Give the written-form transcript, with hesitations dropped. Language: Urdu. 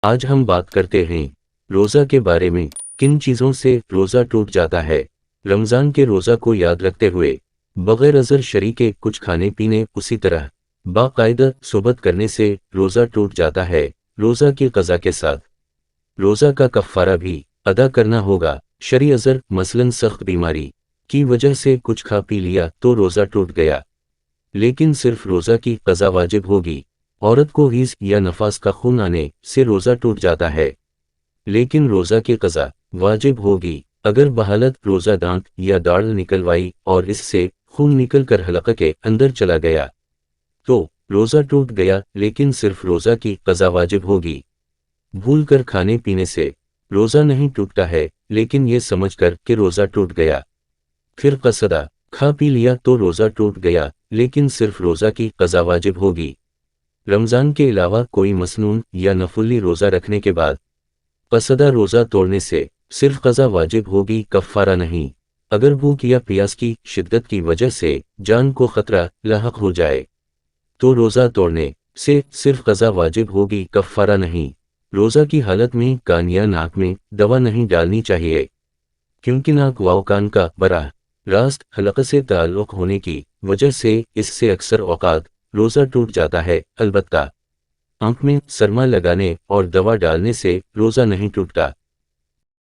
آج ہم بات کرتے ہیں روزہ کے بارے میں، کن چیزوں سے روزہ ٹوٹ جاتا ہے۔ رمضان کے روزہ کو یاد رکھتے ہوئے بغیر عذر شریکے کچھ کھانے پینے، اسی طرح باقاعدہ صحبت کرنے سے روزہ ٹوٹ جاتا ہے۔ روزہ کی قضا کے ساتھ روزہ کا کفارہ بھی ادا کرنا ہوگا۔ شرعی عذر مثلاً سخت بیماری کی وجہ سے کچھ کھا پی لیا تو روزہ ٹوٹ گیا، لیکن صرف روزہ کی قضا واجب ہوگی۔ عورت کو حیض یا نفاس کا خون آنے سے روزہ ٹوٹ جاتا ہے، لیکن روزہ کی قضا واجب ہوگی۔ اگر بحالت روزہ دانت یا داڑھ نکلوائی اور اس سے خون نکل کر حلقہ کے اندر چلا گیا تو روزہ ٹوٹ گیا، لیکن صرف روزہ کی قضا واجب ہوگی۔ بھول کر کھانے پینے سے روزہ نہیں ٹوٹتا ہے، لیکن یہ سمجھ کر کہ روزہ ٹوٹ گیا پھر قصدہ کھا پی لیا تو روزہ ٹوٹ گیا، لیکن صرف روزہ کی قضا واجب ہوگی۔ رمضان کے علاوہ کوئی مسنون یا نفلی روزہ رکھنے کے بعد قصدہ روزہ توڑنے سے صرف قضا واجب ہوگی، کفارہ نہیں۔ اگر بھوک یا پیاس کی شدت کی وجہ سے جان کو خطرہ لاحق ہو جائے تو روزہ توڑنے سے صرف قضا واجب ہوگی، کفارہ نہیں۔ روزہ کی حالت میں کان یا ناک میں دوا نہیں ڈالنی چاہیے، کیونکہ ناک و کان کا براہ راست حلقہ سے تعلق ہونے کی وجہ سے اس سے اکثر اوقات روزہ ٹوٹ جاتا ہے۔ البتہ آنکھ میں سرما لگانے اور دوا ڈالنے سے روزہ نہیں ٹوٹتا۔